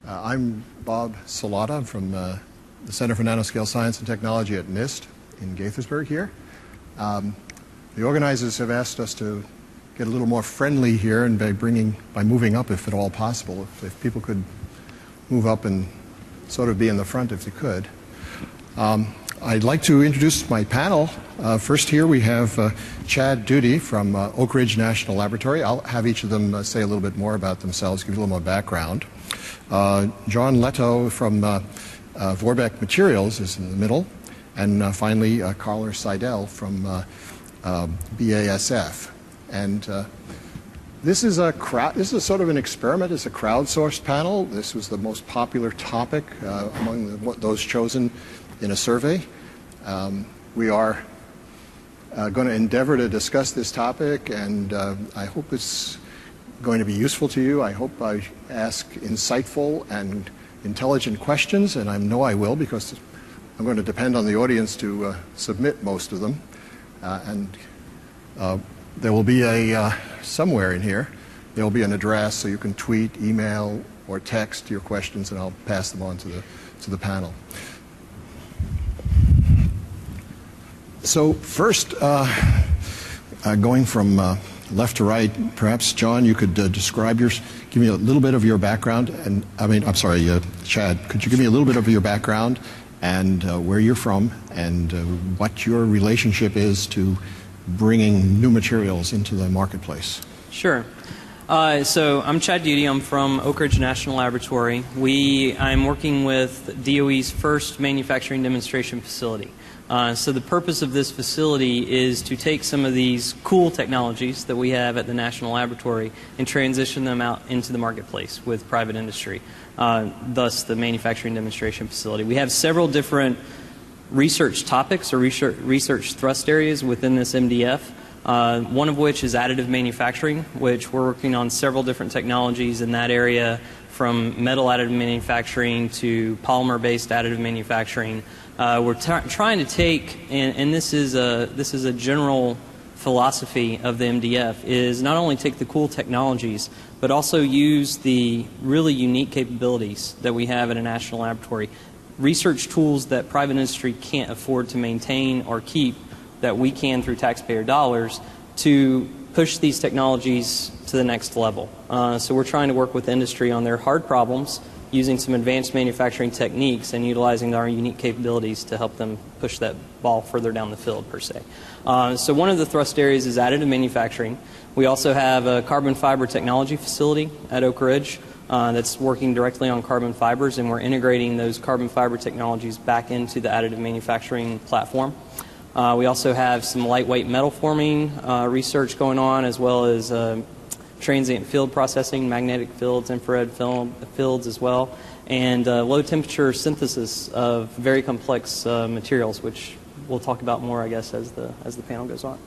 I'm Bob Celotta from the Center for Nanoscale Science and Technology at NIST in Gaithersburg here. The organizers have asked us to get a little more friendly here and by moving up, if at all possible, if people could move up and sort of be in the front if they could. I'd like to introduce my panel. First here we have Chad Duty from Oak Ridge National Laboratory. I'll have each of them say a little bit more about themselves, give you a little more background. John Lettow from Verbeck Materials is in the middle. And finally, Carla Seidel from BASF. And this is sort of an experiment. It's a crowdsourced panel. This was the most popular topic among those chosen in a survey. We are going to endeavor to discuss this topic, and I hope it's going to be useful to you. I hope I ask insightful and intelligent questions, and I know I will, because I'm going to depend on the audience to submit most of them. There will be somewhere in here, there will be an address so you can tweet, email, or text your questions, and I'll pass them on to the panel. So first, going from left to right, perhaps John, you could give me a little bit of your background, and Chad, could you give me a little bit of your background and where you're from and what your relationship is to bringing new materials into the marketplace? Sure. So I'm Chad Duty. I'm from Oak Ridge National Laboratory. I'm working with DOE's first manufacturing demonstration facility. So the purpose of this facility is to take some of these cool technologies that we have at the National Laboratory and transition them out into the marketplace with private industry, thus the manufacturing demonstration facility. We have several different research topics or research thrust areas within this MDF, one of which is additive manufacturing, which we're working on several different technologies in that area, from metal additive manufacturing to polymer-based additive manufacturing. We're trying to take, and this is a general philosophy of the MDF, is not only take the cool technologies, but also use the really unique capabilities that we have at a national laboratory. Research tools that private industry can't afford to maintain or keep, that we can through taxpayer dollars, to push these technologies to the next level. So we're trying to work with industry on their hard problems, using some advanced manufacturing techniques and utilizing our unique capabilities to help them push that ball further down the field, per se. So one of the thrust areas is additive manufacturing. We also have a carbon fiber technology facility at Oak Ridge that's working directly on carbon fibers, and we're integrating those carbon fiber technologies back into the additive manufacturing platform. We also have some lightweight metal forming research going on, as well as transient field processing, magnetic fields, infrared fields as well, and low temperature synthesis of very complex materials, which we'll talk about more, I guess, as the panel goes on.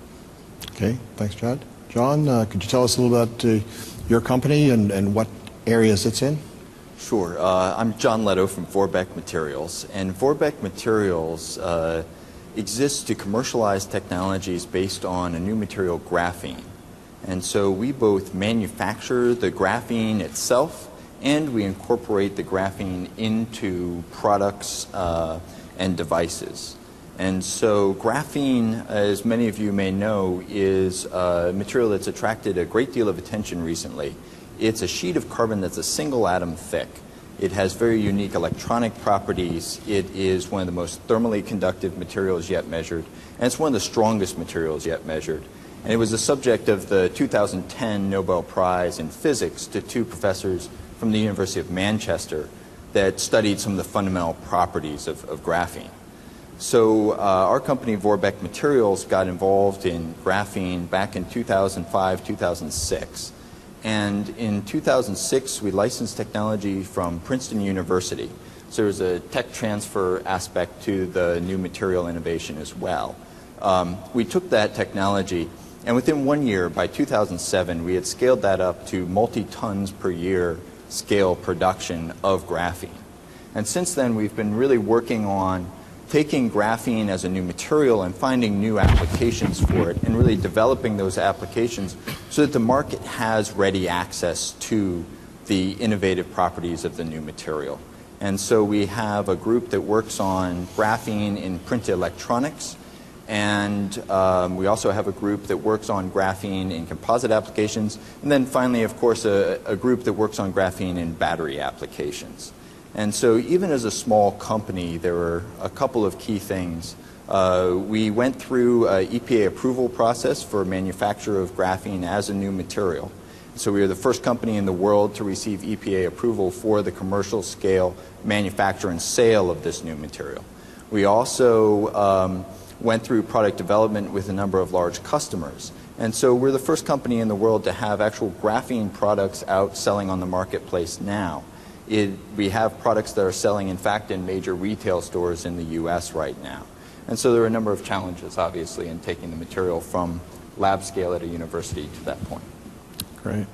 Okay, thanks, Chad. John, could you tell us a little about your company and what areas it's in? Sure. I'm John Lettow from Vorbeck Materials, and Vorbeck Materials exists to commercialize technologies based on a new material, graphene. And so we both manufacture the graphene itself, and we incorporate the graphene into products and devices. And so graphene, as many of you may know, is a material that's attracted a great deal of attention recently. It's a sheet of carbon that's a single atom thick. It has very unique electronic properties. It is one of the most thermally conductive materials yet measured, and it's one of the strongest materials yet measured. And it was the subject of the 2010 Nobel Prize in Physics to two professors from the University of Manchester that studied some of the fundamental properties of graphene. So our company, Vorbeck Materials, got involved in graphene back in 2005, 2006. And in 2006, we licensed technology from Princeton University. So there was a tech transfer aspect to the new material innovation as well. We took that technology, and within 1 year, by 2007, we had scaled that up to multi-tons per year scale production of graphene. And since then, we've been really working on taking graphene as a new material and finding new applications for it, and really developing those applications so that the market has ready access to the innovative properties of the new material. And so we have a group that works on graphene in print electronics, and we also have a group that works on graphene in composite applications, and then finally, of course, a group that works on graphene in battery applications. And so even as a small company, there were a couple of key things. We went through an EPA approval process for manufacture of graphene as a new material. So we were the first company in the world to receive EPA approval for the commercial scale manufacture and sale of this new material. We also went through product development with a number of large customers. And so we're the first company in the world to have actual graphene products out selling on the marketplace now. We have products that are selling, in fact, in major retail stores in the US right now. And so there are a number of challenges, obviously, in taking the material from lab scale at a university to that point. Great.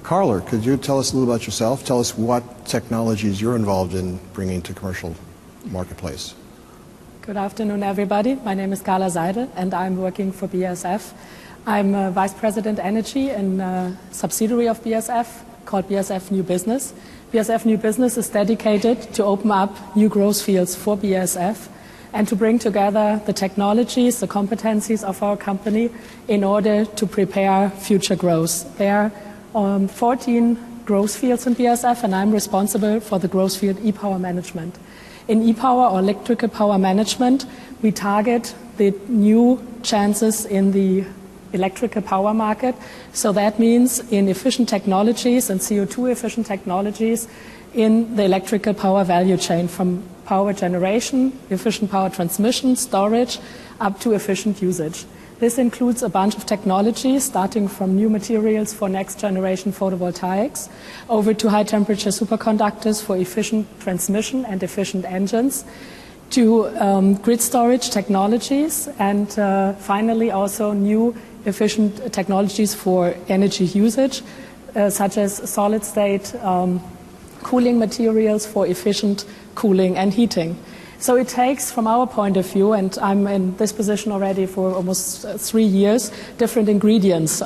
Carla, could you tell us a little about yourself? Tell us what technologies you're involved in bringing to commercial marketplace. Good afternoon, everybody. My name is Carla Seidel, and I'm working for BASF. I'm Vice President Energy in a subsidiary of BASF called BASF New Business. BASF New Business is dedicated to open up new growth fields for BASF and to bring together the technologies, the competencies of our company in order to prepare future growth. There are 14 growth fields in BASF, and I'm responsible for the growth field e-power management. In e-power or electrical power management, we target the new chances in the electrical power market. So that means in efficient technologies and CO2 efficient technologies in the electrical power value chain, from power generation, efficient power transmission, storage, up to efficient usage. This includes a bunch of technologies, starting from new materials for next generation photovoltaics, over to high temperature superconductors for efficient transmission and efficient engines, to grid storage technologies, and finally also new efficient technologies for energy usage, such as solid state cooling materials for efficient cooling and heating. So it takes, from our point of view, and I'm in this position already for almost 3 years, different ingredients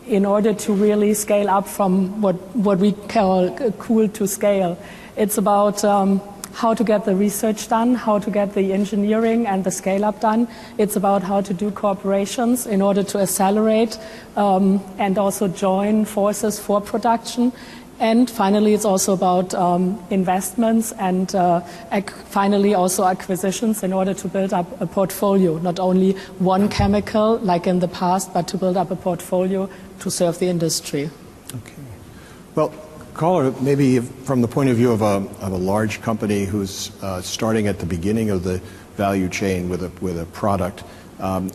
in order to really scale up from what we call cool to scale. It's about how to get the research done, how to get the engineering and the scale up done. It's about how to do cooperations in order to accelerate and also join forces for production. And finally, it's also about investments and finally also acquisitions in order to build up a portfolio, not only one chemical like in the past, but to build up a portfolio to serve the industry. Okay. Well, Carla, maybe from the point of view of a large company who's starting at the beginning of the value chain with a product,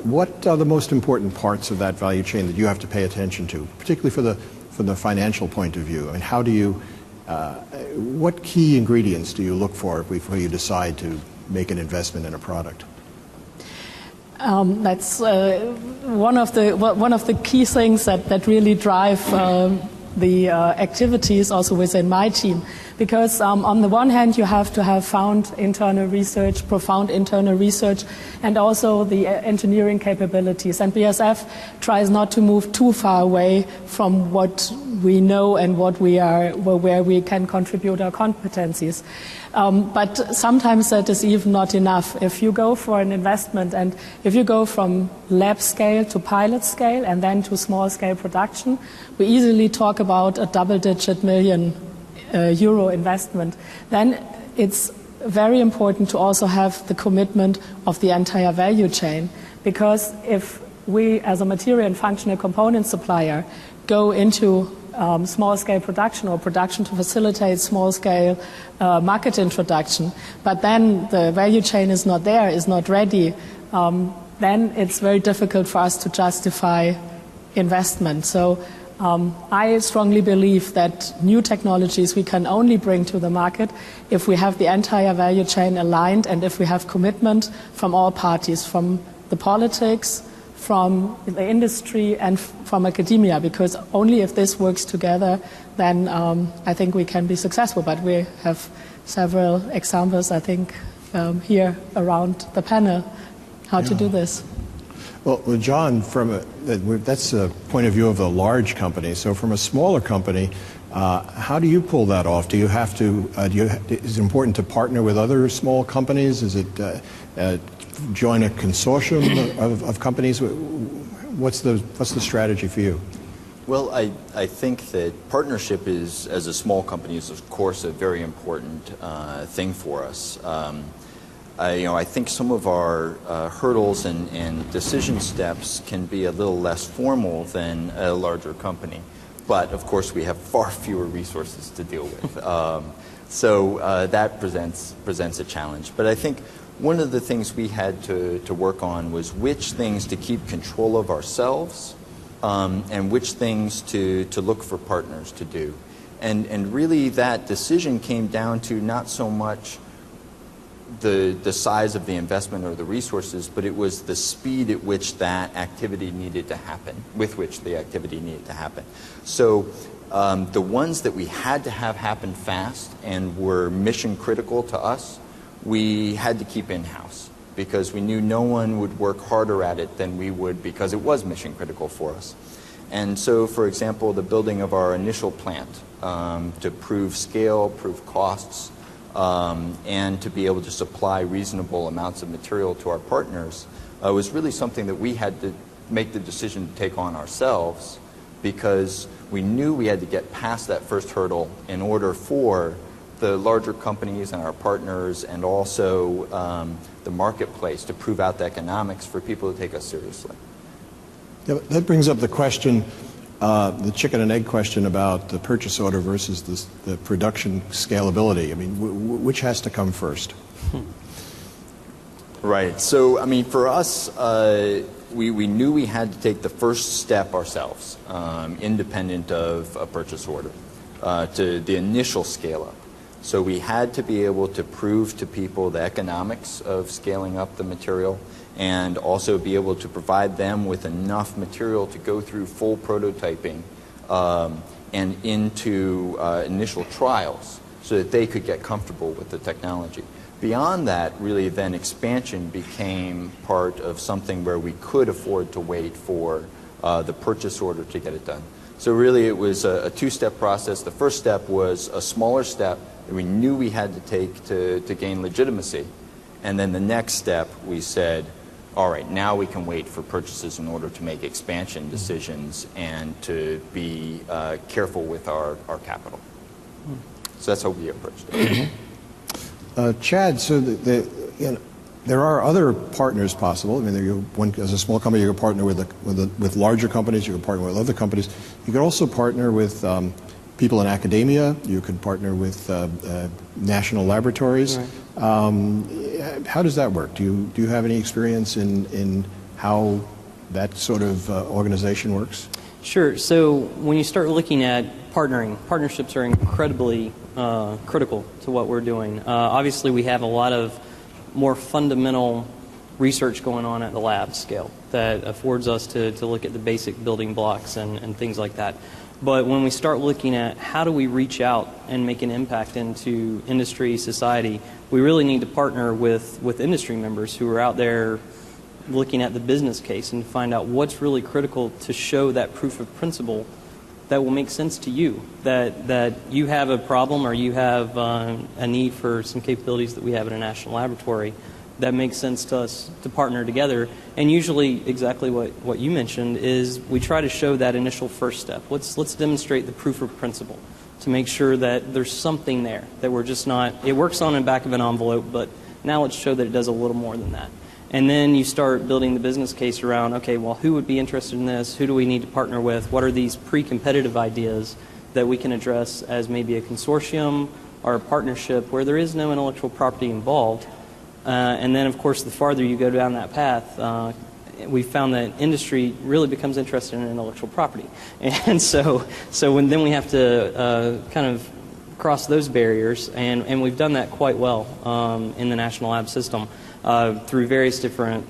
what are the most important parts of that value chain that you have to pay attention to, particularly from the financial point of view? I mean, how do you, what key ingredients do you look for before you decide to make an investment in a product? That's one of the key things that really drive the activities also within my team. Because on the one hand, you have to have profound internal research, and also the engineering capabilities. And BASF tries not to move too far away from what we know and where we can contribute our competencies. But sometimes that is even not enough. If you go for an investment and if you go from lab scale to pilot scale and then to small scale production, we easily talk about a double-digit million euro investment. Then it's very important to also have the commitment of the entire value chain, because if we as a material and functional component supplier go into small-scale production or production to facilitate small-scale market introduction, but then the value chain is not there, is not ready, then it's very difficult for us to justify investment. So I strongly believe that new technologies we can only bring to the market if we have the entire value chain aligned and if we have commitment from all parties, from the politics, from the industry and from academia, because only if this works together then I think we can be successful. But we have several examples, I think, here around the panel, how to do this. Well, John, that's a point of view of a large company. So from a smaller company, How do you pull that off? Do you have to? Is it important to partner with other small companies? Is it join a consortium of companies? What's the strategy for you? Well, I think that partnership is, as a small company, is of course a very important thing for us. I think some of our hurdles and decision steps can be a little less formal than a larger company. But, of course, we have far fewer resources to deal with. So that presents a challenge. But I think one of the things we had to work on was which things to keep control of ourselves and which things to look for partners to do. And really that decision came down to not so much the size of the investment or the resources, but it was the speed at which that activity needed to happen, with which the activity needed to happen. So the ones that we had to have happen fast and were mission critical to us, we had to keep in-house because we knew no one would work harder at it than we would because it was mission critical for us. And so, for example, the building of our initial plant to prove scale, prove costs, and to be able to supply reasonable amounts of material to our partners was really something that we had to make the decision to take on ourselves because we knew we had to get past that first hurdle in order for the larger companies and our partners and also the marketplace to prove out the economics for people to take us seriously. Yeah, that brings up the question, the chicken and egg question about the purchase order versus the production scalability. I mean, which has to come first? Right. So, I mean, for us, we knew we had to take the first step ourselves, independent of a purchase order, to the initial scale-up. So we had to be able to prove to people the economics of scaling up the material and also be able to provide them with enough material to go through full prototyping and into initial trials so that they could get comfortable with the technology. Beyond that, really then expansion became part of something where we could afford to wait for the purchase order to get it done. So really it was a two-step process. The first step was a smaller step that we knew we had to take to gain legitimacy. And then the next step we said, all right, now we can wait for purchases in order to make expansion decisions and to be careful with our capital. So that's how we approached it. Chad, so there are other partners possible. I mean, as a small company, you can partner with larger companies. You can partner with other companies. You can also partner with people in academia. You can partner with national laboratories. Right. How does that work? Do you have any experience in how that sort of organization works? Sure. So when you start looking at partnerships are incredibly critical to what we're doing. Obviously, we have a lot of more fundamental research going on at the lab scale that affords us to look at the basic building blocks and things like that. But when we start looking at how do we reach out and make an impact into industry, society, we really need to partner with industry members who are out there looking at the business case and find out what's really critical to show that proof of principle that will make sense to you, that you have a problem or you have a need for some capabilities that we have in a national laboratory that makes sense to us to partner together. And usually exactly what you mentioned is we try to show that initial first step. Let's demonstrate the proof of principle to make sure that there's something there, that we're just not, it works on the back of an envelope, but now let's show that it does a little more than that. And then you start building the business case around, okay, well, who would be interested in this? Who do we need to partner with? What are these pre-competitive ideas that we can address as maybe a consortium or a partnership where there is no intellectual property involved? And then, of course, the farther you go down that path, we found that industry really becomes interested in intellectual property. And so then we have to kind of cross those barriers, and we've done that quite well in the National Lab system through various different...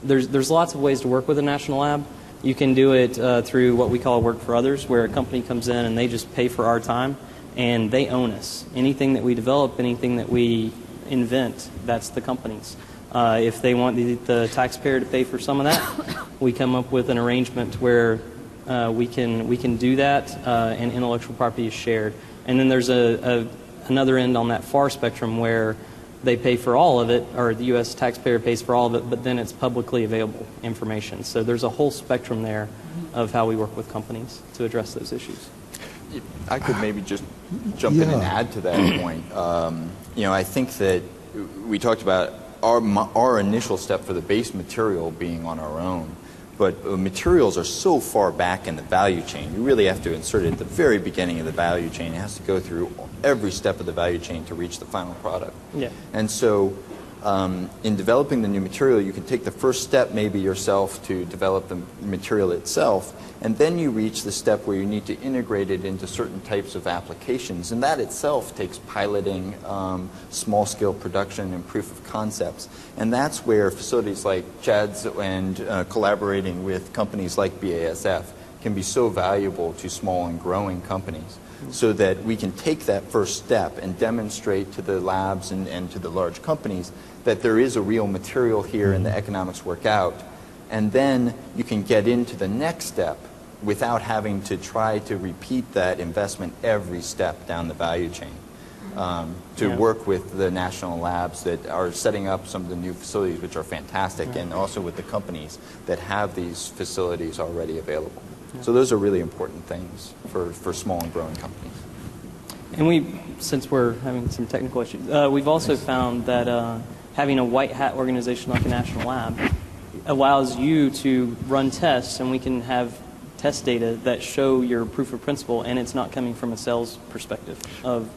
There's lots of ways to work with a national lab. You can do it through what we call work for others, where a company comes in and they just pay for our time, and they own us. Anything that we develop, anything that we invent, that's the company's. If they want the taxpayer to pay for some of that, we come up with an arrangement where we can do that, and intellectual property is shared. And then there's another end on that far spectrum where they pay for all of it, or the U.S. taxpayer pays for all of it, but then it's publicly available information. So there's a whole spectrum there of how we work with companies to address those issues. I could maybe just jump in and add to that point. I think that we talked about our initial step for the base material being on our own, but materials are so far back in the value chain. You really have to insert it at the very beginning of the value chain. It has to go through every step of the value chain to reach the final product. Yeah. And so in developing the new material, you can take the first step maybe yourself to develop the material itself, and then you reach the step where you need to integrate it into certain types of applications, and that itself takes piloting, small-scale production, and proof of concepts. And that's where facilities like Chad's and collaborating with companies like BASF can be so valuable to small and growing companies, so that we can take that first step and demonstrate to the labs and to the large companies that there is a real material here and the economics work out. And then you can get into the next step without having to try to repeat that investment every step down the value chain. To work with the national labs that are setting up some of the new facilities, which are fantastic, and also with the companies that have these facilities already available. So those are really important things for small and growing companies. And since we're having some technical issues, we've also found that having a white hat organization like a national lab allows you to run tests, and we can have test data that show your proof of principle, and it's not coming from a sales perspective of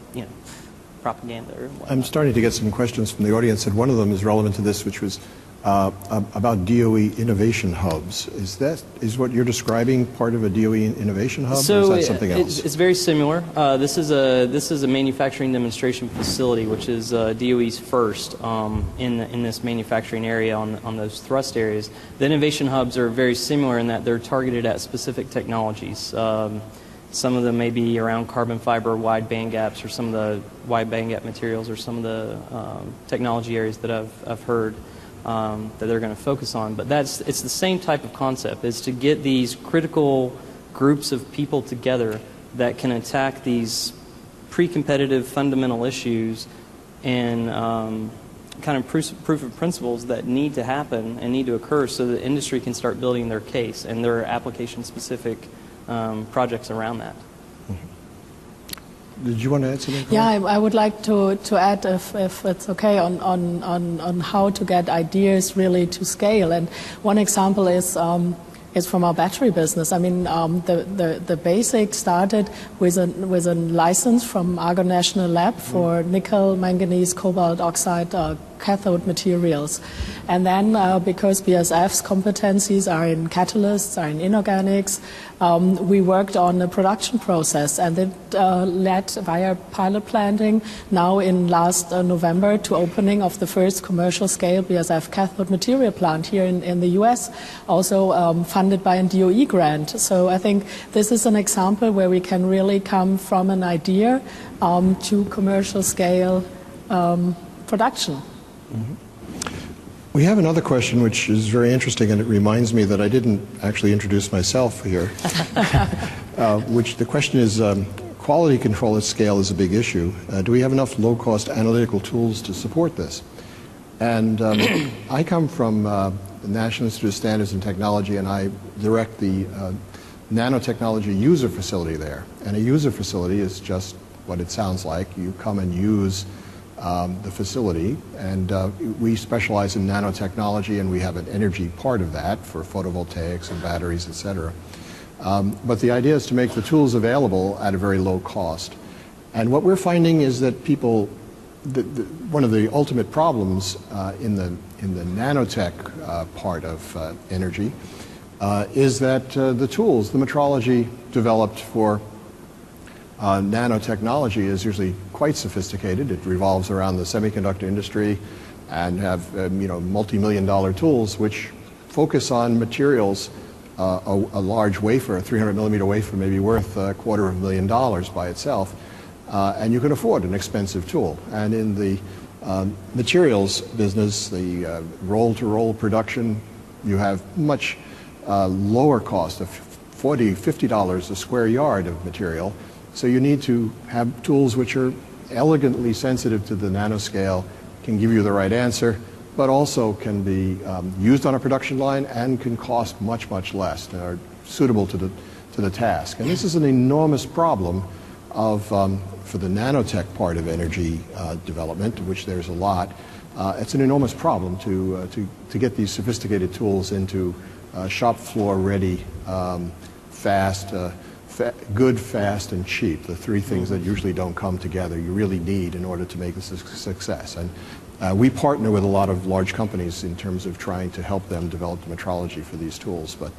propaganda or whatnot. I'm starting to get some questions from the audience, and one of them is relevant to this, which was about DOE innovation hubs. Is what you're describing part of a DOE innovation hub, so or is that something else? It's very similar. This is a manufacturing demonstration facility, which is DOE's first in this manufacturing area on those thrust areas. The innovation hubs are very similar in that they're targeted at specific technologies. Some of them may be around carbon fiber wide band gaps, or some of the wide band gap materials, or some of the technology areas that I've heard that they're going to focus on. But it's the same type of concept, is to get these critical groups of people together that can attack these pre-competitive fundamental issues and kind of proof of principles that need to happen and need to occur so the industry can start building their case and their application-specific projects around that. Did you want to add something? Yeah, I would like to add, if it's okay, on how to get ideas really to scale. And one example is from our battery business. I mean, the basic started with a license from Argonne National Lab for nickel, manganese, cobalt oxide cathode materials. And then because BASF's competencies are in catalysts, are in inorganics, we worked on the production process, and it led via pilot planting now in last November to opening of the first commercial scale BASF cathode material plant here in the US, also funded by a DOE grant. So I think this is an example where we can really come from an idea to commercial scale production. Mm-hmm. We have another question which is very interesting, and it reminds me that I didn't actually introduce myself here. Which the question is, quality control at scale is a big issue. Do we have enough low-cost analytical tools to support this? And I come from the National Institute of Standards and Technology, and I direct the nanotechnology user facility there. And a user facility is just what it sounds like. You come and use the facility, and we specialize in nanotechnology, and we have an energy part of that for photovoltaics and batteries, etc. But the idea is to make the tools available at a very low cost. And what we're finding is that people, one of the ultimate problems in the nanotech part of energy is that the tools, the metrology developed for nanotechnology is usually quite sophisticated. It revolves around the semiconductor industry and have multi-million-dollar tools which focus on materials. A large wafer, a 300-millimeter wafer, may be worth $250,000 by itself, and you can afford an expensive tool. And in the materials business, the roll-to-roll production, you have much lower cost, a $40, $50 a square yard of material. So you need to have tools which are elegantly sensitive to the nanoscale, can give you the right answer, but also can be used on a production line and can cost much, much less and are suitable to the task. And this is an enormous problem for the nanotech part of energy development, of which there's a lot. It's an enormous problem to get these sophisticated tools into shop floor ready, fast, good, fast, and cheap, the three things that usually don't come together you really need in order to make this a success. And we partner with a lot of large companies in terms of trying to help them develop the metrology for these tools. But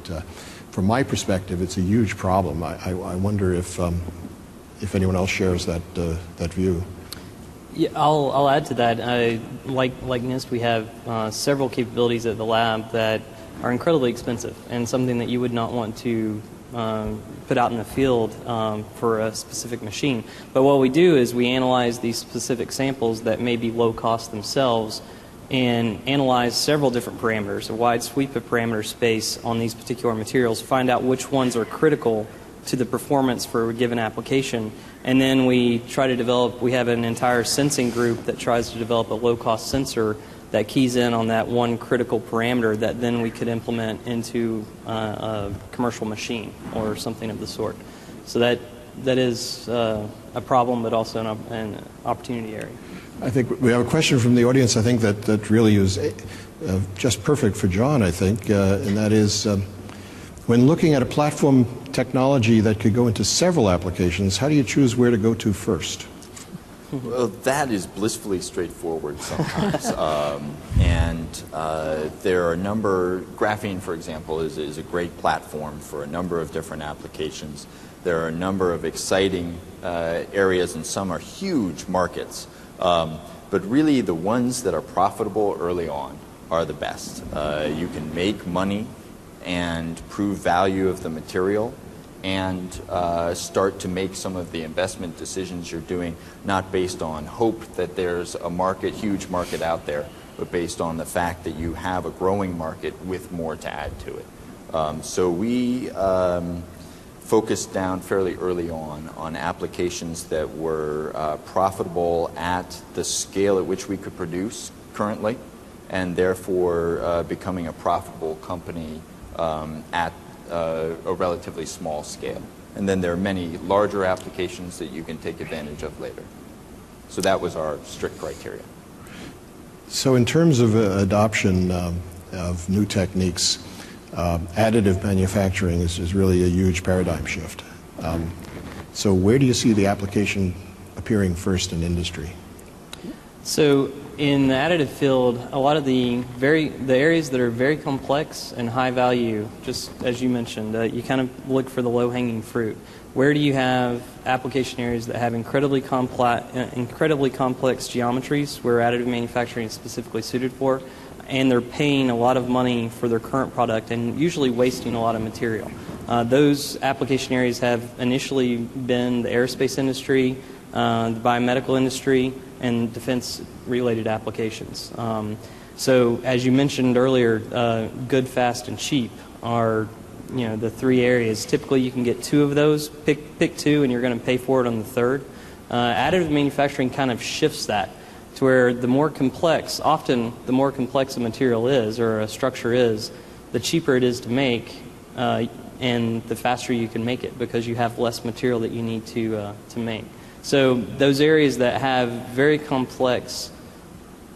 from my perspective, it's a huge problem. I wonder if anyone else shares that view. Yeah, I'll add to that. Like NIST, we have several capabilities at the lab that are incredibly expensive and something that you would not want to put out in the field for a specific machine. But what we do is we analyze these specific samples that may be low cost themselves and analyze several different parameters, a wide sweep of parameter space on these particular materials, find out which ones are critical to the performance for a given application. And then we try to develop, we have an entire sensing group that tries to develop a low-cost sensor that keys in on that one critical parameter that then we could implement into a commercial machine or something of the sort. So that is a problem, but also an opportunity area. I think we have a question from the audience, I think, that really is just perfect for John, I think, and that is, when looking at a platform technology that could go into several applications, how do you choose where to go to first? Well, that is blissfully straightforward sometimes. There are a number, graphene, for example, is a great platform for a number of different applications. There are a number of exciting areas, and some are huge markets. But really, the ones that are profitable early on are the best. You can make money and prove value of the material and start to make some of the investment decisions you're doing, not based on hope that there's a market, huge market out there, but based on the fact that you have a growing market with more to add to it. So we focused down fairly early on applications that were profitable at the scale at which we could produce currently, and therefore becoming a profitable company at a relatively small scale. And then there are many larger applications that you can take advantage of later. So that was our strict criteria. So in terms of adoption of new techniques, additive manufacturing is really a huge paradigm shift. So where do you see the application appearing first in industry? So in the additive field, a lot of the areas that are very complex and high value, just as you mentioned, you kind of look for the low-hanging fruit. Where do you have application areas that have incredibly complex geometries where additive manufacturing is specifically suited for, and they're paying a lot of money for their current product and usually wasting a lot of material? Those application areas have initially been the aerospace industry, the biomedical industry, and defense-related applications. So, as you mentioned earlier, good, fast, and cheap are, the three areas. Typically, you can get two of those. Pick two, and you're going to pay for it on the third. Additive manufacturing kind of shifts that to where the more complex, often the more complex a material is or a structure is, the cheaper it is to make, and the faster you can make it because you have less material that you need to make. So those areas that have very complex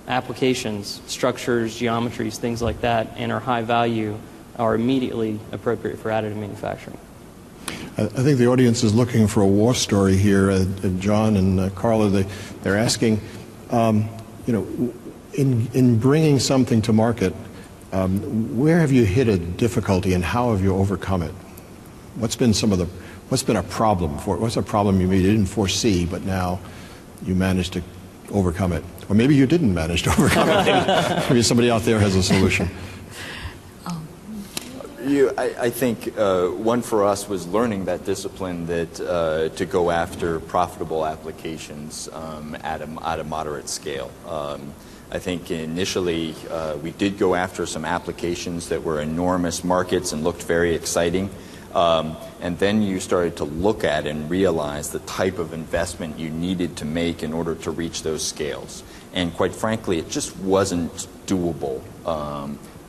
applications, structures, geometries, things like that, and are high value are immediately appropriate for additive manufacturing. I think the audience is looking for a war story here. John and Carla, they're asking, in bringing something to market, where have you hit a difficulty and how have you overcome it? What's been a problem for it? What's a problem you didn't foresee, but now you managed to overcome it? Or maybe you didn't manage to overcome it. Maybe somebody out there has a solution. I think one for us was learning that discipline that to go after profitable applications at a moderate scale. I think initially we did go after some applications that were enormous markets and looked very exciting. And then you started to look at and realize the type of investment you needed to make in order to reach those scales. And quite frankly, it just wasn't doable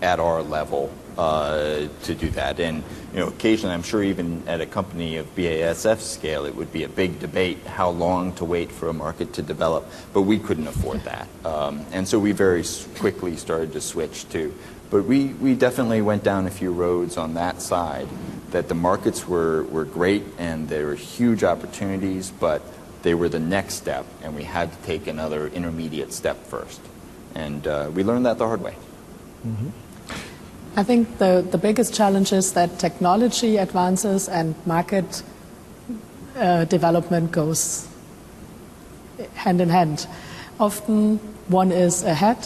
at our level to do that. And occasionally, I'm sure even at a company of BASF scale, it would be a big debate how long to wait for a market to develop, but we couldn't afford that. And so we very quickly started to switch to, but we definitely went down a few roads on that side, that the markets were great and there were huge opportunities, but they were the next step, and we had to take another intermediate step first. And we learned that the hard way. Mm-hmm. I think the biggest challenge is that technology advances and market development goes hand in hand. Often one is ahead.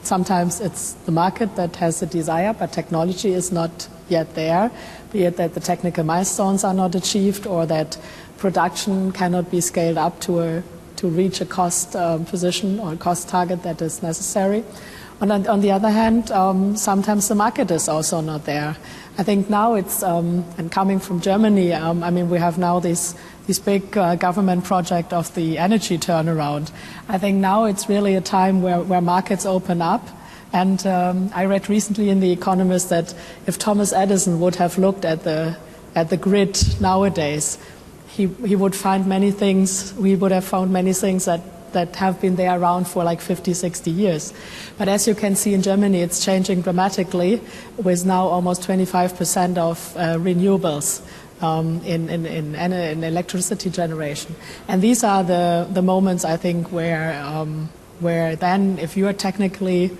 Sometimes it's the market that has the desire, but technology is not yet there, be it that the technical milestones are not achieved or that production cannot be scaled up to reach a cost position or cost target that is necessary. On the other hand, sometimes the market is also not there. I think now it's, and coming from Germany, I mean, we have now this big government project of the energy turnaround. I think now it's really a time where markets open up. And I read recently in The Economist that if Thomas Edison would have looked at the grid nowadays, he would find many things, we would have found many things that have been there around for like 50, 60 years. But as you can see in Germany, it's changing dramatically with now almost 25% of renewables in electricity generation. And these are the moments, I think, where then if you are technically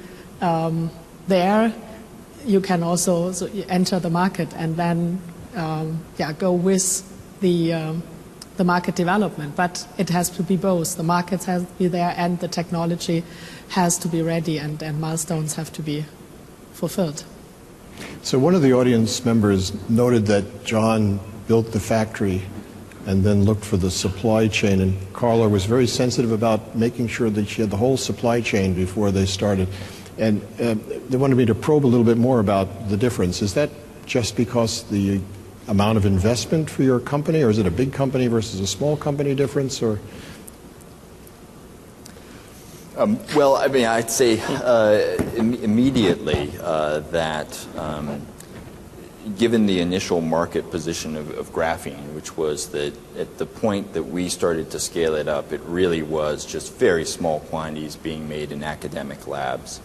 there, you can also enter the market and then go with the market development. But it has to be both. The markets have to be there and the technology has to be ready, and milestones have to be fulfilled. So one of the audience members noted that John built the factory and then looked for the supply chain, and Carla was very sensitive about making sure that she had the whole supply chain before they started. And they wanted me to probe a little bit more about the difference. Is that just because the amount of investment for your company, or is it a big company versus a small company difference, or? Well, I mean, I'd say immediately that given the initial market position of graphene, which was that at the point that we started to scale it up, it really was just very small quantities being made in academic labs.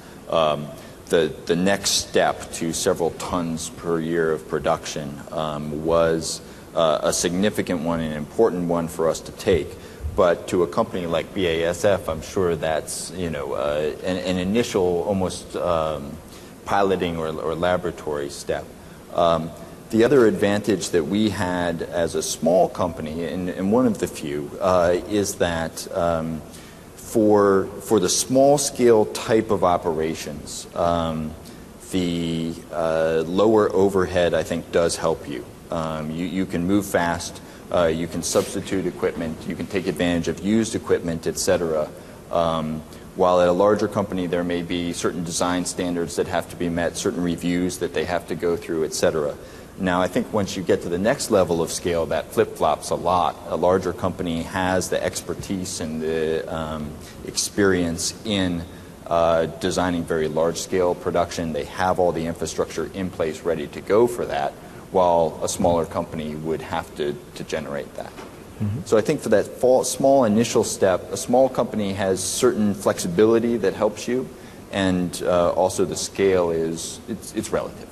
The next step to several tons per year of production was a significant one and an important one for us to take. But to a company like BASF, I'm sure that's an initial almost piloting or laboratory step. The other advantage that we had as a small company, and one of the few, is that for the small scale type of operations, the lower overhead, I think, does help you. You can move fast, you can substitute equipment, you can take advantage of used equipment, etc. While at a larger company there may be certain design standards that have to be met, certain reviews that they have to go through, etc. Now, I think once you get to the next level of scale, that flip-flops a lot. A larger company has the expertise and the experience in designing very large-scale production. They have all the infrastructure in place ready to go for that, while a smaller company would have to generate that. Mm-hmm. So I think for that small initial step, a small company has certain flexibility that helps you, and also the scale it's relative.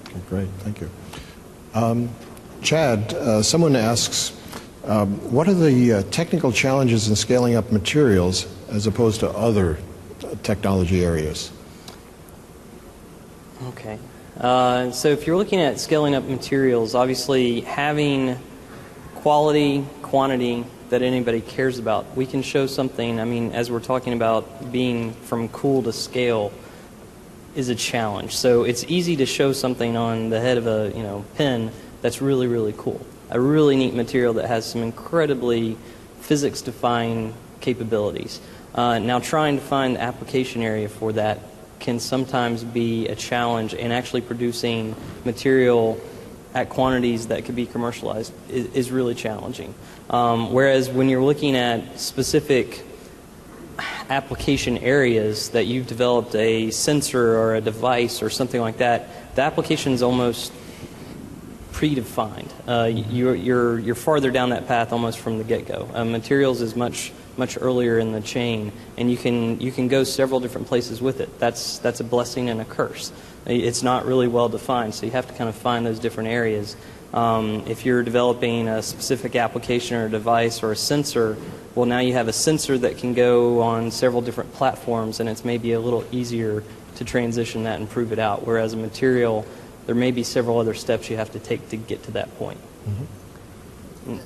Okay, great, thank you. Chad, someone asks, what are the technical challenges in scaling up materials as opposed to other technology areas? Okay. So if you're looking at scaling up materials, obviously having quality, quantity that anybody cares about, we can show something. I mean, as we're talking about being from cool to scale is a challenge. So it's easy to show something on the head of a pen that's really, really cool. A really neat material that has some incredibly physics-defying capabilities. Now trying to find the application area for that can sometimes be a challenge, and actually producing material at quantities that could be commercialized is really challenging. Whereas when you're looking at specific application areas that you've developed a sensor or a device or something like that, the application is almost predefined. You're farther down that path almost from the get-go. Materials is much earlier in the chain, and you can go several different places with it. That's a blessing and a curse. It's not really well defined, so you have to kind of find those different areas. If you're developing a specific application or a device or a sensor, well, now you have a sensor that can go on several different platforms, and it's maybe a little easier to transition that and prove it out. Whereas a material, there may be several other steps you have to take to get to that point. Mm-hmm.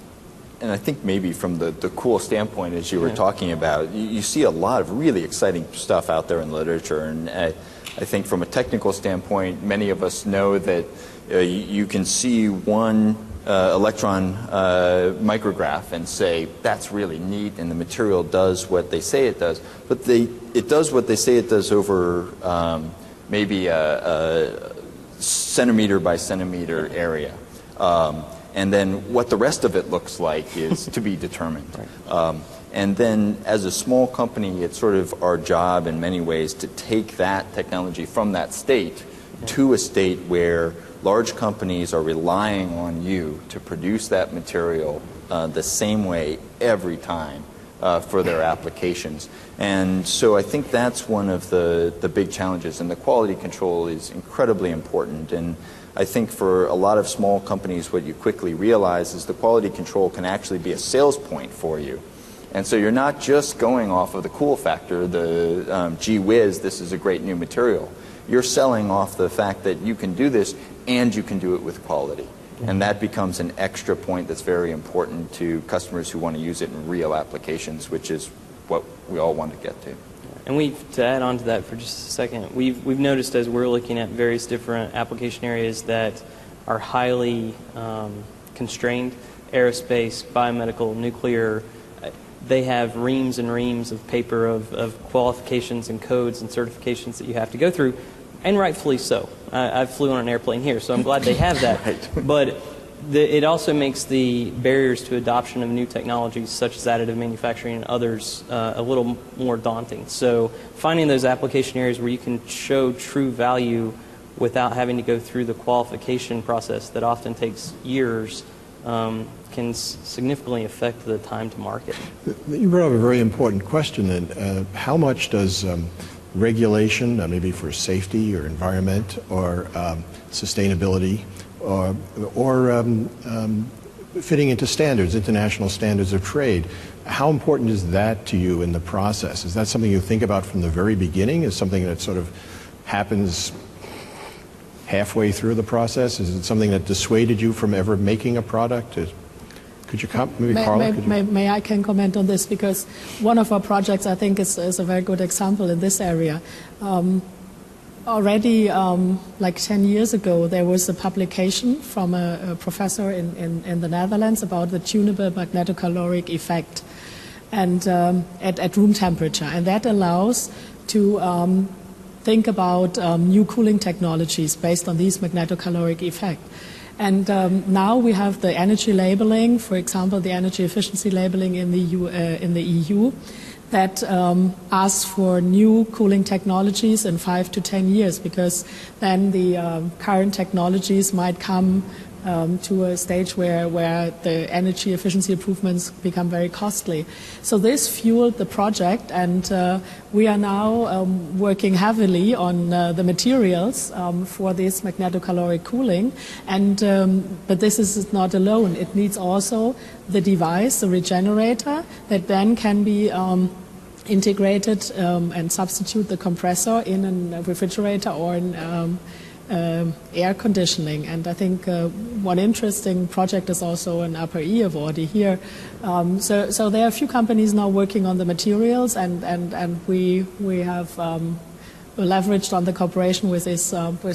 And I think maybe from the cool standpoint, as you were talking about, you see a lot of really exciting stuff out there in the literature. And I think from a technical standpoint, many of us know that you can see one electron micrograph and say, that's really neat, and the material does what they say it does. But it does what they say it does over maybe a centimeter by centimeter area. And then what the rest of it looks like is to be determined. Right. And then as a small company, it's sort of our job in many ways to take that technology from that state to a state where large companies are relying on you to produce that material the same way every time for their applications. And so I think that's one of the big challenges, and the quality control is incredibly important. And I think for a lot of small companies, what you quickly realize is the quality control can actually be a sales point for you. And so you're not just going off of the cool factor, the gee whiz, this is a great new material. You're selling off the fact that you can do this and you can do it with quality. And that becomes an extra point that's very important to customers who want to use it in real applications, which is what we all want to get to. And to add on to that for just a second, we've noticed as we're looking at various different application areas that are highly constrained, aerospace, biomedical, nuclear, they have reams and reams of paper of qualifications and codes and certifications that you have to go through, and rightfully so. I flew on an airplane here, so I'm glad they have that. Right. But it also makes the barriers to adoption of new technologies such as additive manufacturing and others a little more daunting. So finding those application areas where you can show true value without having to go through the qualification process that often takes years can significantly affect the time to market. You brought up a very important question, and how much does regulation, maybe for safety or environment or sustainability, or fitting into standards, international standards of trade, how important is that to you in the process? Is that something you think about from the very beginning? Is something that sort of happens halfway through the process? Is it something that dissuaded you from ever making a product? Could you maybe Carla? May I can comment on this, because one of our projects I think is a very good example in this area. Already like 10 years ago there was a publication from a professor in the Netherlands about the tunable magnetocaloric effect and at room temperature, and that allows to think about new cooling technologies based on these magnetocaloric effect. And now we have the energy labeling, for example, the energy efficiency labeling in the EU, that asks for new cooling technologies in 5 to 10 years, because then the current technologies might come to a stage where the energy efficiency improvements become very costly. So this fueled the project, and we are now working heavily on the materials for this magnetocaloric cooling. And but this is not alone. It needs also the device, the regenerator, that then can be integrated and substitute the compressor in a refrigerator or in air conditioning. And I think one interesting project is also an ARPA-E awardee here. So there are a few companies now working on the materials, and we have leveraged on the cooperation with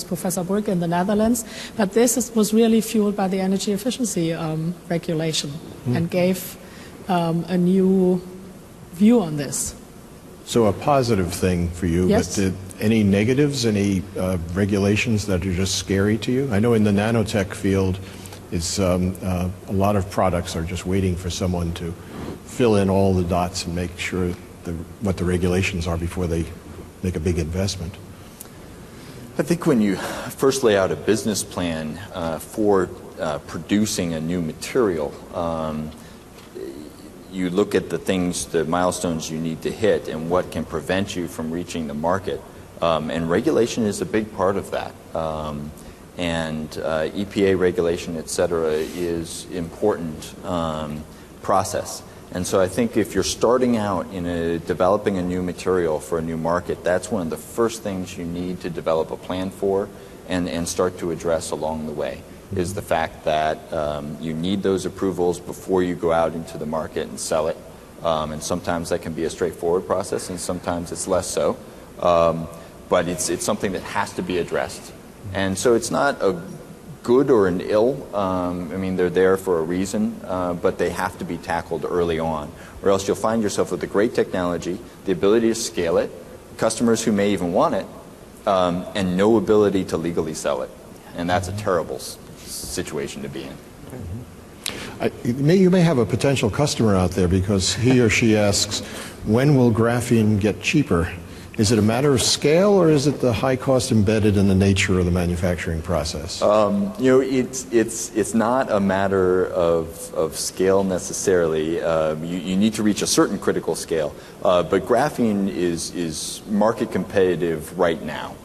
Professor Burke in the Netherlands. But this was really fueled by the energy efficiency regulation and gave a new view on this. So a positive thing for you, Yes. but any negatives, any regulations that are just scary to you? I know in the nanotech field, it's a lot of products are just waiting for someone to fill in all the dots and make sure what the regulations are before they make a big investment. I think when you first lay out a business plan for producing a new material, you look at the things, the milestones you need to hit and what can prevent you from reaching the market. And regulation is a big part of that. And EPA regulation, et cetera, is important process. And so I think if you're starting out in developing a new material for a new market, that's one of the first things you need to develop a plan for and start to address along the way, is the fact that you need those approvals before you go out into the market and sell it. And sometimes that can be a straightforward process, and sometimes it's less so. But it's something that has to be addressed. And so it's not a good or an ill. I mean, they're there for a reason, but they have to be tackled early on, or else you'll find yourself with a great technology, the ability to scale it, customers who may even want it, and no ability to legally sell it. And that's a terrible situation to be in. You may have a potential customer out there because he or she asks, when will graphene get cheaper? Is it a matter of scale, or is it the high cost embedded in the nature of the manufacturing process? It's not a matter of scale necessarily. You need to reach a certain critical scale, but graphene is market competitive right now,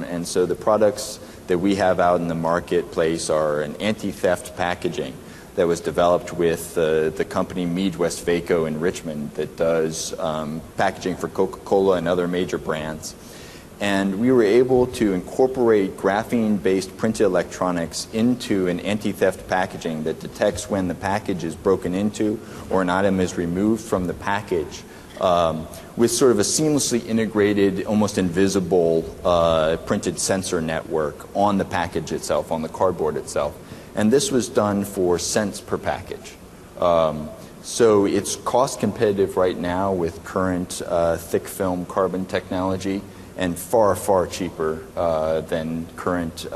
and so the products that we have out in the marketplace are an anti-theft packaging that was developed with the company Mead Westvaco in Richmond that does packaging for Coca-Cola and other major brands. And we were able to incorporate graphene-based printed electronics into an anti-theft packaging that detects when the package is broken into or an item is removed from the package, with sort of a seamlessly integrated, almost invisible printed sensor network on the package itself, on the cardboard itself. And this was done for cents per package. So it's cost competitive right now with current thick film carbon technology, and far, far cheaper than current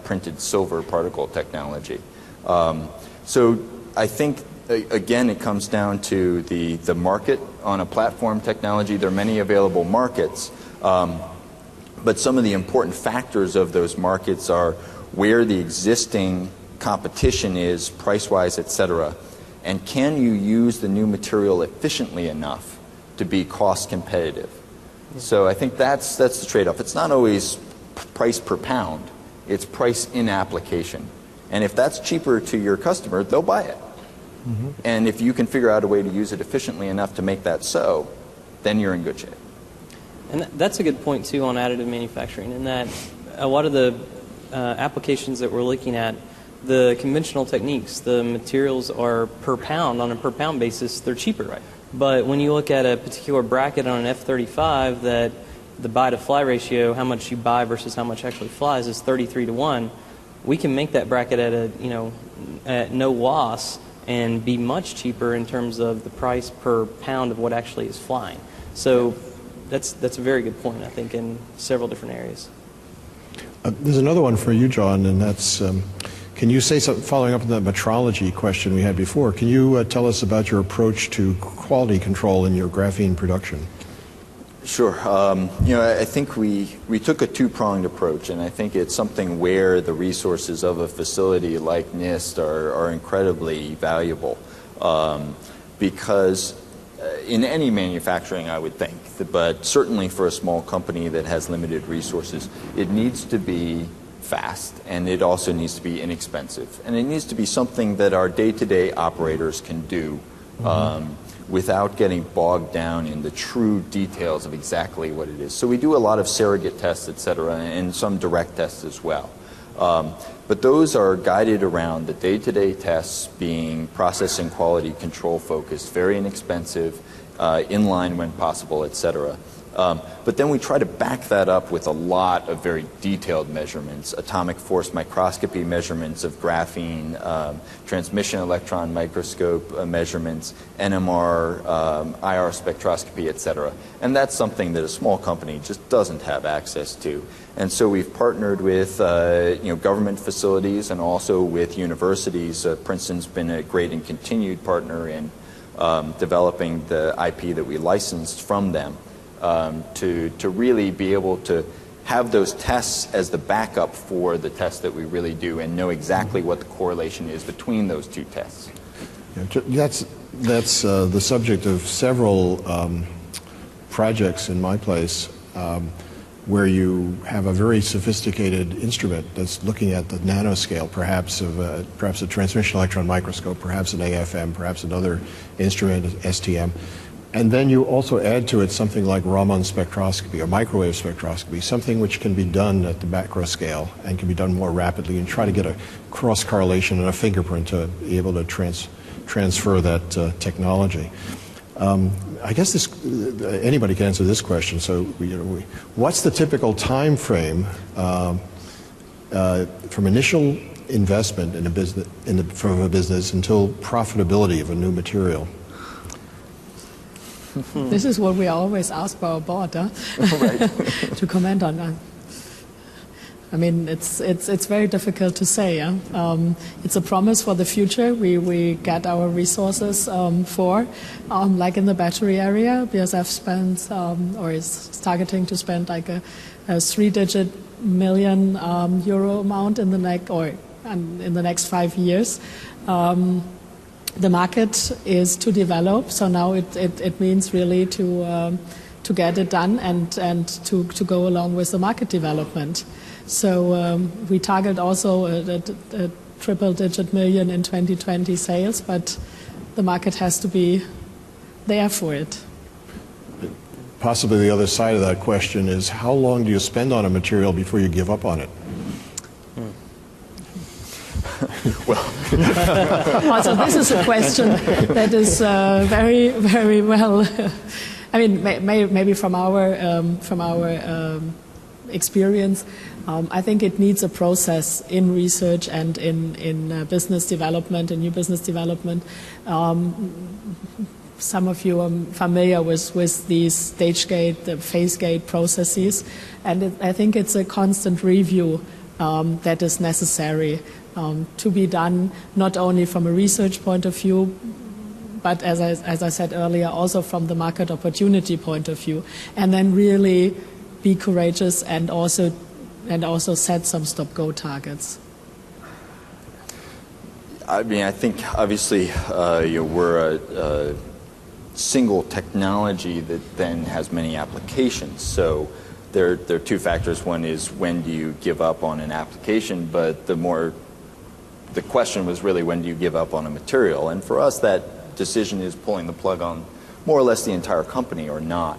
printed silver particle technology. So I think, again, it comes down to the market on a platform technology. There are many available markets, but some of the important factors of those markets are where the existing competition is, price-wise, et cetera, and can you use the new material efficiently enough to be cost competitive? So I think that's the trade-off. It's not always price per pound, it's price in application. And if that's cheaper to your customer, they'll buy it. Mm-hmm. And if you can figure out a way to use it efficiently enough to make that so, then you're in good shape. And that's a good point, too, on additive manufacturing, in that a lot of the applications that we're looking at, the conventional techniques, the materials are per pound, on a per pound basis, they're cheaper. Right. But when you look at a particular bracket on an F-35 that the buy to fly ratio, how much you buy versus how much actually flies, is 33 to 1, we can make that bracket at no loss and be much cheaper in terms of the price per pound of what actually is flying. So that's a very good point, I think, in several different areas. There's another one for you, John, and that's can you say something, following up on that metrology question we had before, can you tell us about your approach to quality control in your graphene production? Sure. I think we took a two-pronged approach, and I think it's something where the resources of a facility like NIST are incredibly valuable, because in any manufacturing, I would think, but certainly for a small company that has limited resources, it needs to be fast, and it also needs to be inexpensive, and it needs to be something that our day-to-day operators can do without getting bogged down in the true details of exactly what it is. So we do a lot of surrogate tests, et cetera, and some direct tests as well. But those are guided around the day-to-day tests being process and quality control focused, very inexpensive, inline when possible, et cetera. But then we try to back that up with a lot of very detailed measurements, atomic force microscopy measurements of graphene, transmission electron microscope measurements, NMR, IR spectroscopy, et cetera. And that's something that a small company just doesn't have access to. And so we've partnered with government facilities and also with universities. Princeton's been a great and continued partner in developing the IP that we licensed from them. To really be able to have those tests as the backup for the tests that we really do and know exactly what the correlation is between those two tests. Yeah, that's the subject of several projects in my place where you have a very sophisticated instrument that's looking at the nanoscale, perhaps a transmission electron microscope, perhaps an AFM, perhaps another instrument, STM. And then you also add to it something like Raman spectroscopy or microwave spectroscopy, something which can be done at the macro scale and can be done more rapidly, and try to get a cross correlation and a fingerprint to be able to transfer that technology. I guess anybody can answer this question. So, what's the typical time frame from initial investment in a business from a business until profitability of a new material? This is what we always ask for our board, to comment on that. I mean, it's very difficult to say. It's a promise for the future. We get our resources for, like in the battery area, BASF spends or is targeting to spend like a 3-digit million euro amount in the next 5 years. The market is to develop, so now it means really to get it done and to go along with the market development. So we target also a triple-digit million in 2020 sales, but the market has to be there for it. Possibly the other side of that question is, how long do you spend on a material before you give up on it? Also, this is a question that is very, very well. I mean, maybe from our experience, I think it needs a process in research and in business development and new business development. Some of you are familiar with these stage gate, the phase gate processes, and I think it's a constant review that is necessary. To be done not only from a research point of view, but as I said earlier, also from the market opportunity point of view, and then really be courageous and also set some stop-go targets. I mean, I think obviously we're a single technology that then has many applications. So there are two factors. One is, when do you give up on an application? But the question was really, when do you give up on a material? And for us, that decision is pulling the plug on more or less the entire company or not.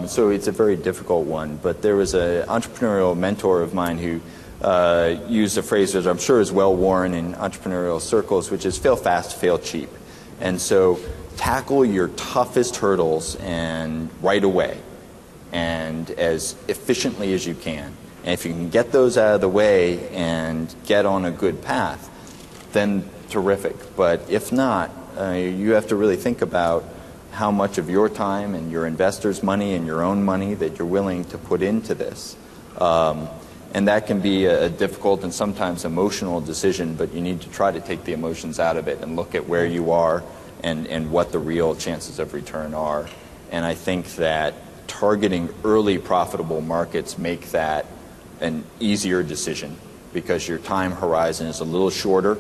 So it's a very difficult one. But there was an entrepreneurial mentor of mine who used a phrase that I'm sure is well worn in entrepreneurial circles, which is fail fast, fail cheap. And so tackle your toughest hurdles and right away and as efficiently as you can. And if you can get those out of the way and get on a good path, then terrific. But if not, you have to really think about how much of your time and your investors' money and your own money that you're willing to put into this. And that can be a difficult and sometimes emotional decision, but you need to try to take the emotions out of it and look at where you are and what the real chances of return are. And I think that targeting early profitable markets make that an easier decision, because your time horizon is a little shorter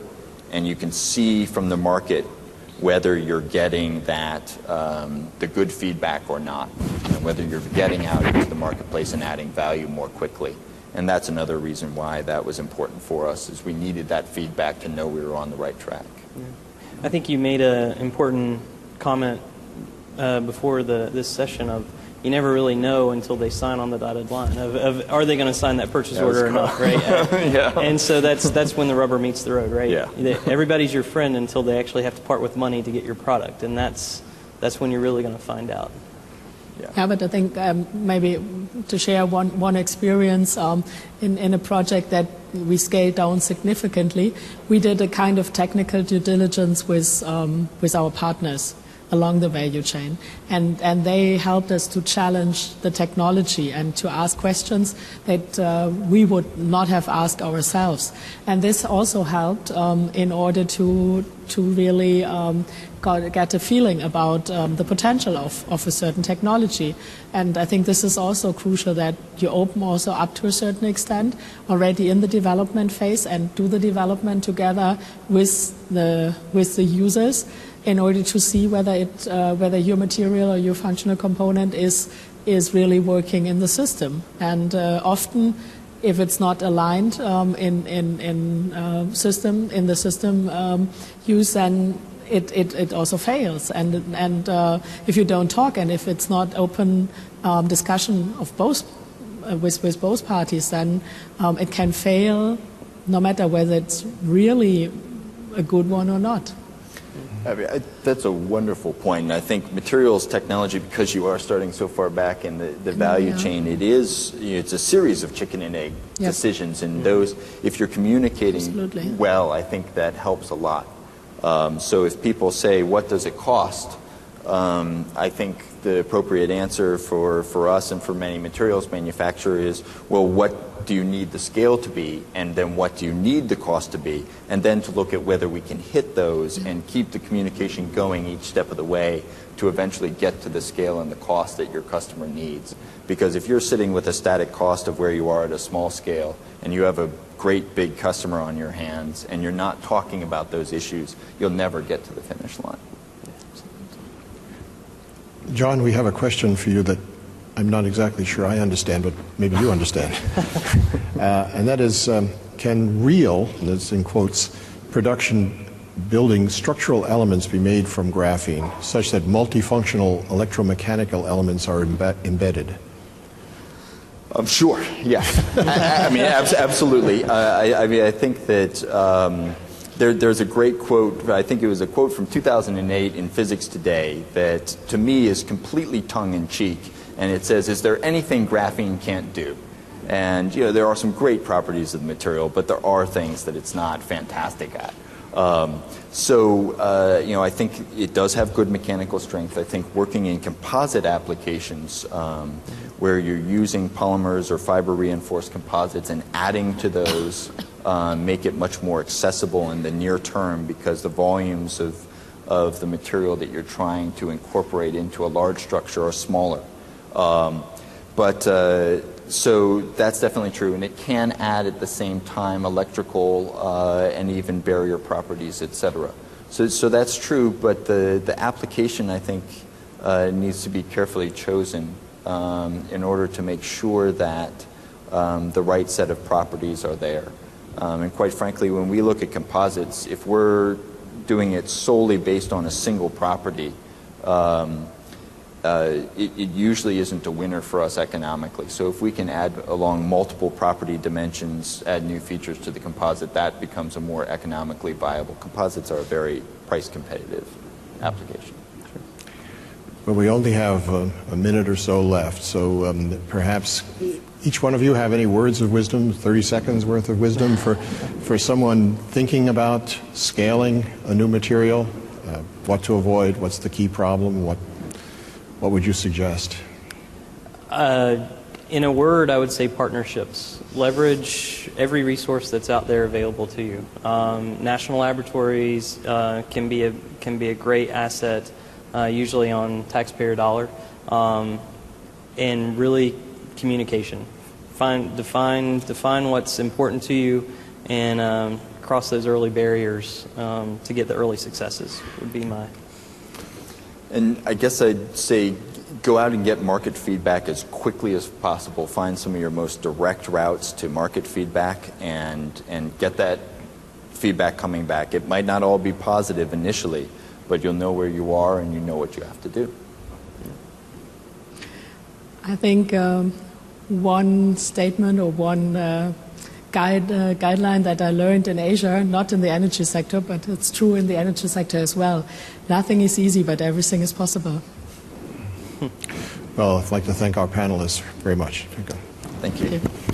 and you can see from the market whether you're getting that the good feedback or not, and whether you're getting out into the marketplace and adding value more quickly. And that's another reason why that was important for us, is we needed that feedback to know we were on the right track. Yeah. I think you made an important comment before this session of, you never really know until they sign on the dotted line of are they going to sign that purchase order or not, right? Yeah. And so that's when the rubber meets the road, right? Yeah. Everybody's your friend until they actually have to part with money to get your product, and that's that's when you're really going to find out. Yeah, but I think maybe to share one experience in a project that we scaled down significantly, we did a kind of technical due diligence with our partners along the value chain, and they helped us to challenge the technology and to ask questions that we would not have asked ourselves. And this also helped in order to really get a feeling about the potential of a certain technology. And I think this is also crucial, that you open also up to a certain extent already in the development phase and do the development together with the users in order to see whether your material or your functional component is really working in the system. And often, if it's not aligned in the system use, then it also fails. And if you don't talk, and if it's not open discussion of both with both parties, then it can fail, no matter whether it's really a good one or not. I mean, that's a wonderful point. And I think materials technology, because you are starting so far back in the value chain, it's a series of chicken and egg decisions. And those, if you're communicating well, I think that helps a lot. So if people say, what does it cost? I think the appropriate answer for us and for many materials manufacturers is, well, what do you need the scale to be, and then what do you need the cost to be, and then to look at whether we can hit those and keep the communication going each step of the way to eventually get to the scale and the cost that your customer needs. Because if you're sitting with a static cost of where you are at a small scale, and you have a great big customer on your hands, and you're not talking about those issues, you'll never get to the finish line. John, we have a question for you that I'm not exactly sure I understand, but maybe you understand. And that is, can real, and that's in quotes, production building structural elements be made from graphene such that multifunctional electromechanical elements are embedded? Sure, yeah. I mean, absolutely. I mean, I think that there's a great quote, I think it was a quote from 2008 in Physics Today that to me is completely tongue-in-cheek. And it says, is there anything graphene can't do? And there are some great properties of the material, but there are things that it's not fantastic at. I think it does have good mechanical strength. I think working in composite applications where you're using polymers or fiber reinforced composites and adding to those make it much more accessible in the near term, because the volumes of the material that you're trying to incorporate into a large structure are smaller. So that's definitely true, and it can add at the same time electrical and even barrier properties, etc. So that's true, but the application, I think, needs to be carefully chosen in order to make sure that the right set of properties are there. And quite frankly, when we look at composites, if we're doing it solely based on a single property, it usually isn't a winner for us economically. So if we can add along multiple property dimensions, add new features to the composite, that becomes a more economically viable. Composites are a very price competitive application. Well, we only have a minute or so left, so perhaps each one of you have any words of wisdom, 30 seconds worth of wisdom for someone thinking about scaling a new material, what to avoid, what's the key problem, what would you suggest? In a word, I would say partnerships. Leverage every resource that's out there available to you. National laboratories can be a great asset, usually on taxpayer dollar, and really communication. Define what's important to you, and cross those early barriers to get the early successes would be my. And I guess I'd say go out and get market feedback as quickly as possible. Find some of your most direct routes to market feedback and get that feedback coming back. It might not all be positive initially, but you'll know where you are and you know what you have to do. I think one statement or one guideline that I learned in Asia, not in the energy sector, but it's true in the energy sector as well. Nothing is easy, but everything is possible. Well, I'd like to thank our panelists very much. Thank you. Thank you.